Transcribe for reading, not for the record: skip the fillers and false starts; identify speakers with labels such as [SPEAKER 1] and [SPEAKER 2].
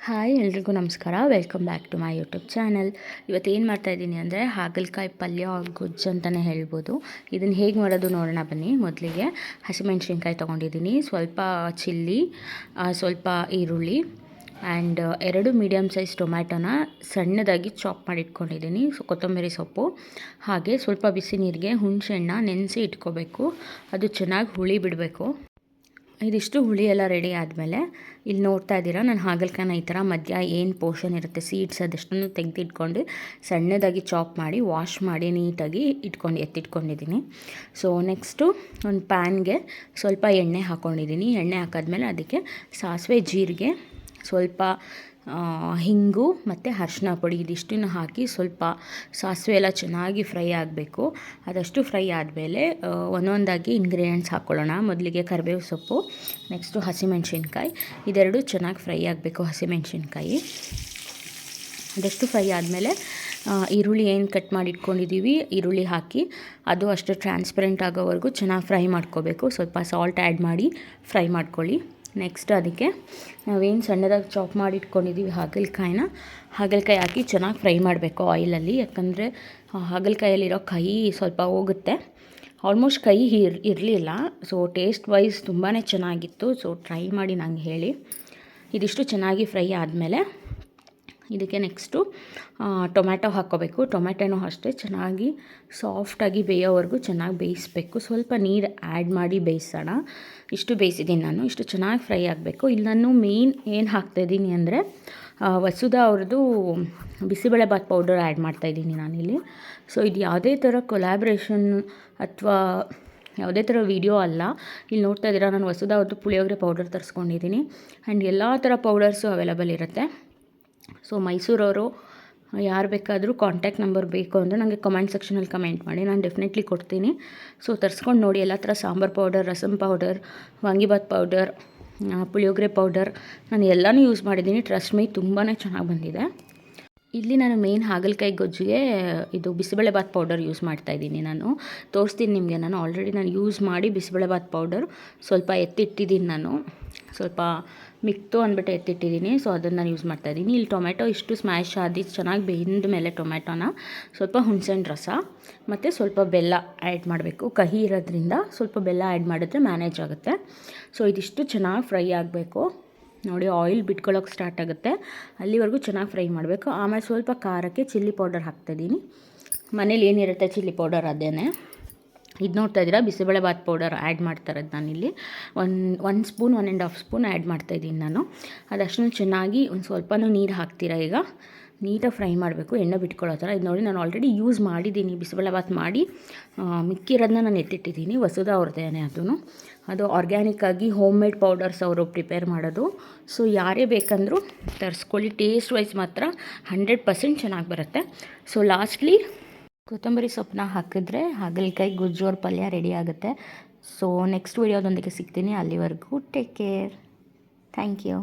[SPEAKER 1] Hi ಎಲ್ರಿಗೂ ನಮಸ್ಕಾರ. Welcome back to my YouTube channel. ಇವತ್ತು ಏನು ಮಾಡ್ತಾಯಿದ್ದೀನಿ ಅಂದರೆ ಹಾಗಲಕಾಯಿ ಪಲ್ಯ ಗೊಜ್ಜು ಅಂತಲೇ ಹೇಳ್ಬೋದು. ಇದನ್ನು ಹೇಗೆ ಮಾಡೋದು ನೋಡೋಣ ಬನ್ನಿ. ಮೊದಲಿಗೆ ಹಸಿಮೆಣ್ಸಿನ್ಕಾಯಿ ತೊಗೊಂಡಿದ್ದೀನಿ, ಸ್ವಲ್ಪ ಚಿಲ್ಲಿ, ಸ್ವಲ್ಪ ಈರುಳ್ಳಿ ಆ್ಯಂಡ್ 2 ಮೀಡಿಯಮ್ ಸೈಜ್ ಟೊಮ್ಯಾಟೋನ ಸಣ್ಣದಾಗಿ ಚಾಪ್ ಮಾಡಿ ಇಟ್ಕೊಂಡಿದ್ದೀನಿ. ಕೊತ್ತಂಬರಿ ಸೊಪ್ಪು, ಹಾಗೆ ಸ್ವಲ್ಪ ಬಿಸಿ ನೀರಿಗೆ ಹುಣಸೆಹಣ್ಣ ನೆನೆಸಿ ಇಟ್ಕೋಬೇಕು. ಅದು ಚೆನ್ನಾಗಿ ಹುಳಿ ಬಿಡಬೇಕು. ಇದಿಷ್ಟು ಹುಳಿ ಎಲ್ಲ ರೆಡಿ ಆದಮೇಲೆ ಇಲ್ಲಿ ನೋಡ್ತಾ ಇದ್ದೀರಾ, ನಾನು ಹಾಗಲಕಾಯಿನ ಈ ಥರ ಮಧ್ಯ ಏನು ಪೋರ್ಷನ್ ಇರುತ್ತೆ ಸೀಡ್ಸ್ ಅದಷ್ಟನ್ನು ತೆಗೆದಿಟ್ಕೊಂಡು ಸಣ್ಣದಾಗಿ ಚಾಪ್ ಮಾಡಿ ವಾಶ್ ಮಾಡಿ ನೀಟಾಗಿ ಎತ್ತಿಟ್ಕೊಂಡಿದ್ದೀನಿ. ಸೊ ನೆಕ್ಸ್ಟು ಒಂದು ಪ್ಯಾನ್ಗೆ ಸ್ವಲ್ಪ ಎಣ್ಣೆ ಹಾಕ್ಕೊಂಡಿದ್ದೀನಿ. ಎಣ್ಣೆ ಹಾಕಾದ್ಮೇಲೆ ಅದಕ್ಕೆ ಸಾಸಿವೆ, ಜೀರಿಗೆ, ಸ್ವಲ್ಪ ಹಿಂಗು ಮತ್ತು ಅರಿಶಿನ ಪುಡಿ ಇದಿಷ್ಟನ್ನು ಹಾಕಿ ಸ್ವಲ್ಪ ಸಾಸಿವೆ ಎಲ್ಲ ಚೆನ್ನಾಗಿ ಫ್ರೈ ಆಗಬೇಕು. ಅದಷ್ಟು ಫ್ರೈ ಆದಮೇಲೆ ಒಂದೊಂದಾಗಿ ಇಂಗ್ರೀಡಿಯೆಂಟ್ಸ್ ಹಾಕ್ಕೊಳ್ಳೋಣ. ಮೊದಲಿಗೆ ಕರಿಬೇವು ಸೊಪ್ಪು, ನೆಕ್ಸ್ಟು ಹಸಿಮೆಣ್ಸಿನ್ಕಾಯಿ, ಇದೆರಡು ಚೆನ್ನಾಗಿ ಫ್ರೈ ಆಗಬೇಕು. ಹಸಿಮೆಣ್ಸಿನ್ಕಾಯಿ ಅದಷ್ಟು ಫ್ರೈ ಆದಮೇಲೆ ಈರುಳ್ಳಿ ಏನು ಕಟ್ ಮಾಡಿ ಇಟ್ಕೊಂಡಿದ್ದೀವಿ ಈರುಳ್ಳಿ ಹಾಕಿ ಅದು ಅಷ್ಟು ಟ್ರಾನ್ಸ್ಪರೆಂಟ್ ಆಗೋವರೆಗೂ ಚೆನ್ನಾಗಿ ಫ್ರೈ ಮಾಡ್ಕೋಬೇಕು. ಸ್ವಲ್ಪ ಸಾಲ್ಟ್ ಆ್ಯಡ್ ಮಾಡಿ ಫ್ರೈ ಮಾಡ್ಕೊಳ್ಳಿ. ನೆಕ್ಸ್ಟ್ ಅದಕ್ಕೆ ನಾವೇನು ಸಣ್ಣದಾಗಿ ಚಾಪ್ ಮಾಡಿ ಇಟ್ಕೊಂಡಿದ್ದೀವಿ ಹಾಗಲಕಾಯಿ ಹಾಕಿ ಚೆನ್ನಾಗಿ ಫ್ರೈ ಮಾಡಬೇಕು ಆಯಿಲಲ್ಲಿ. ಯಾಕಂದರೆ ಹಾಗಲಕಾಯಲ್ಲಿರೋ ಕಹಿ ಸ್ವಲ್ಪ ಹೋಗುತ್ತೆ. ಆಲ್ಮೋಸ್ಟ್ ಕಹಿ ಇರಲಿಲ್ಲ. ಸೊ ಟೇಸ್ಟ್ ವೈಸ್ ತುಂಬಾ ಚೆನ್ನಾಗಿತ್ತು. ಸೊ ಟ್ರೈ ಮಾಡಿ ನಂಗೆ ಹೇಳಿ. ಇದಿಷ್ಟು ಚೆನ್ನಾಗಿ ಫ್ರೈ ಆದಮೇಲೆ ಇದಕ್ಕೆ ನೆಕ್ಸ್ಟು ಟೊಮ್ಯಾಟೊ ಹಾಕ್ಕೋಬೇಕು. ಟೊಮ್ಯಾಟೊನೂ ಅಷ್ಟೇ ಚೆನ್ನಾಗಿ ಸಾಫ್ಟಾಗಿ ಬೇಯೋವರೆಗೂ ಚೆನ್ನಾಗಿ ಬೇಯಿಸಬೇಕು. ಸ್ವಲ್ಪ ನೀರು ಆ್ಯಡ್ ಮಾಡಿ ಬೇಯಿಸೋಣ. ಇಷ್ಟು ಬೇಯಿಸಿದ್ದೀನಿ ನಾನು. ಇಷ್ಟು ಚೆನ್ನಾಗಿ ಫ್ರೈ ಆಗಬೇಕು. ಇಲ್ಲಿ ನಾನು ಮೇಯ್ನ್ ಏನು ಹಾಕ್ತಾಯಿದ್ದೀನಿ ಅಂದರೆ ವಸುಧಾ ಅವ್ರದ್ದು ಬಿಸಿಬೇಳೆಬಾತ್ ಪೌಡರ್ ಆ್ಯಡ್ ಮಾಡ್ತಾಯಿದ್ದೀನಿ ನಾನಿಲ್ಲಿ. ಸೊ ಇದು ಯಾವುದೇ ಥರ ಕೊಲ್ಯಾಬ್ರೇಷನ್ ಅಥವಾ ಯಾವುದೇ ಥರ ವೀಡಿಯೋ ಅಲ್ಲ. ಇಲ್ಲಿ ನೋಡ್ತಾ ಇದ್ದೀರಾ, ನಾನು ವಸುಧಾ ಅವ್ರದ್ದು ಪುಳಿಯೋಗರೆ ಪೌಡರ್ ತರಿಸ್ಕೊಂಡಿದ್ದೀನಿ. ಆ್ಯಂಡ್ ಎಲ್ಲ ಥರ ಪೌಡರ್ಸು ಅವೈಲಬಲ್ ಇರುತ್ತೆ. ಸೊ ಮೈಸೂರವರು ಯಾರು ಬೇಕಾದರೂ ಕಾಂಟ್ಯಾಕ್ಟ್ ನಂಬರ್ ಬೇಕು ಅಂದರೆ ನನಗೆ ಕಮೆಂಟ್ ಸೆಕ್ಷನಲ್ಲಿ ಕಮೆಂಟ್ ಮಾಡಿ, ನಾನು ಡೆಫಿನೆಟ್ಲಿ ಕೊಡ್ತೀನಿ. ಸೊ ತರಿಸ್ಕೊಂಡು ನೋಡಿ. ಎಲ್ಲ ಥರ sambar powder, rasam powder, vangibath powder, puliyogare powder ನಾನು ಎಲ್ಲನೂ ಯೂಸ್ ಮಾಡಿದ್ದೀನಿ. ಟ್ರಸ್ಟ್ ಮೀ ತುಂಬಾ ಚೆನ್ನಾಗಿ ಬಂದಿದೆ. ಇಲ್ಲಿ ನಾನು ಮೇಯ್ನ್ ಹಾಗಲಕಾಯಿ ಗೊಜ್ಜಿಗೆ ಇದು ಬಿಸಿಬೇಳೆಬಾತ್ ಪೌಡರ್ ಯೂಸ್ ಮಾಡ್ತಾಯಿದ್ದೀನಿ. ನಾನು ತೋರಿಸ್ತೀನಿ ನಿಮಗೆ. ನಾನು ಆಲ್ರೆಡಿ ಯೂಸ್ ಮಾಡಿ ಬಿಸಿಬೇಳೆಬಾತ್ ಪೌಡರ್ ಸ್ವಲ್ಪ ಎತ್ತಿಟ್ಟಿದ್ದೀನಿ. ನಾನು ಸ್ವಲ್ಪ ಮಿಕ್ತು ಅಂದ್ಬಿಟ್ಟು ಎತ್ತಿಟ್ಟಿದ್ದೀನಿ. ಸೊ ಅದನ್ನು ನಾನು ಯೂಸ್ ಮಾಡ್ತಾಯಿದ್ದೀನಿ. ಇಲ್ಲಿ ಟೊಮೆಟೊ ಇಷ್ಟು ಸ್ಮ್ಯಾಶ್ ಆದಿ ಚೆನ್ನಾಗಿ ಬೆಂದ ಮೇಲೆ ಟೊಮೆಟೊನ ಸ್ವಲ್ಪ ಹುಣಸೆಹಣ್ಣು ರಸ ಮತ್ತು ಸ್ವಲ್ಪ ಬೆಲ್ಲ ಆ್ಯಡ್ ಮಾಡಬೇಕು. ಕಹಿ ಇರೋದ್ರಿಂದ ಸ್ವಲ್ಪ ಬೆಲ್ಲ ಆ್ಯಡ್ ಮಾಡಿದ್ರೆ ಮ್ಯಾನೇಜ್ ಆಗುತ್ತೆ. ಸೊ ಇದಿಷ್ಟು ಚೆನ್ನಾಗಿ ಫ್ರೈ ಆಗಬೇಕು. ನೋಡಿ, ಆಯಿಲ್ ಬಿಟ್ಕೊಳ್ಳೋಕೆ ಸ್ಟಾರ್ಟ್ ಆಗುತ್ತೆ. ಅಲ್ಲಿವರೆಗೂ ಚೆನ್ನಾಗಿ ಫ್ರೈ ಮಾಡಬೇಕು. ಆಮೇಲೆ ಸ್ವಲ್ಪ ಖಾರಕ್ಕೆ ಚಿಲ್ಲಿ ಪೌಡರ್ ಹಾಕ್ತಾಯಿದ್ದೀನಿ. ಮನೇಲಿ ಏನಿರುತ್ತೆ ಚಿಲ್ಲಿ ಪೌಡರ್ ಅದೇನೆ. ಇದು ನೋಡ್ತಾ ಇದ್ದೀರಾ, ಬಿಸಿಬೇಳೆಬಾತ್ ಪೌಡರ್ ಆ್ಯಡ್ ಮಾಡ್ತಾ ಇರೋದು ನಾನಿಲ್ಲಿ. ಒಂದು ಸ್ಪೂನ್ 1.5 ಸ್ಪೂನ್ ಆ್ಯಡ್ ಮಾಡ್ತಾಯಿದ್ದೀನಿ ನಾನು. ಅದಷ್ಟನ್ನು ಚೆನ್ನಾಗಿ ಒಂದು ಸ್ವಲ್ಪನೂ ನೀರು ಹಾಕ್ತೀರಾ. ಈಗ ನೀಟಾಗಿ ಫ್ರೈ ಮಾಡಬೇಕು, ಎಣ್ಣೆ ಬಿಟ್ಕೊಳ್ಳೋ ಥರ. ಇದು ನೋಡಿ, ನಾನು ಆಲ್ರೆಡಿ ಯೂಸ್ ಮಾಡಿದ್ದೀನಿ. ಬಿಸಿಬೇಳೆಬಾತ್ ಮಾಡಿ ಮಿಕ್ಕಿರೋದನ್ನ ನಾನು ಎತ್ತಿಟ್ಟಿದ್ದೀನಿ. ವಸುಧಾ ಅವ್ರದ್ದೇನೆ ಅದು ಆರ್ಗ್ಯಾನಿಕ್ಕಾಗಿ ಹೋಮ್ ಮೇಡ್ ಪೌಡರ್ಸ್ ಅವರು ಪ್ರಿಪೇರ್ ಮಾಡೋದು. ಸೊ ಯಾರೇ ಬೇಕಂದರೂ ತರಿಸ್ಕೊಳ್ಳಿ. ಟೇಸ್ಟ್ ವೈಸ್ ಮಾತ್ರ 100% ಚೆನ್ನಾಗಿ ಬರುತ್ತೆ. ಸೊ ಲಾಸ್ಟ್ಲಿ ಕೊತ್ತಂಬರಿ ಸೊಪ್ಪನ್ನ ಹಾಕಿದ್ರೆ ಹಾಗಲಕಾಯಿ ಗೊಜ್ಜು ಅವ್ರ ಪಲ್ಯ ರೆಡಿ ಆಗುತ್ತೆ. ಸೊ ನೆಕ್ಸ್ಟ್ ವೀಡಿಯೋದೊಂದಿಗೆ ಸಿಗ್ತೀನಿ. ಅಲ್ಲಿವರೆಗೂ ಟೇಕ್ ಕೇರ್. Thank you.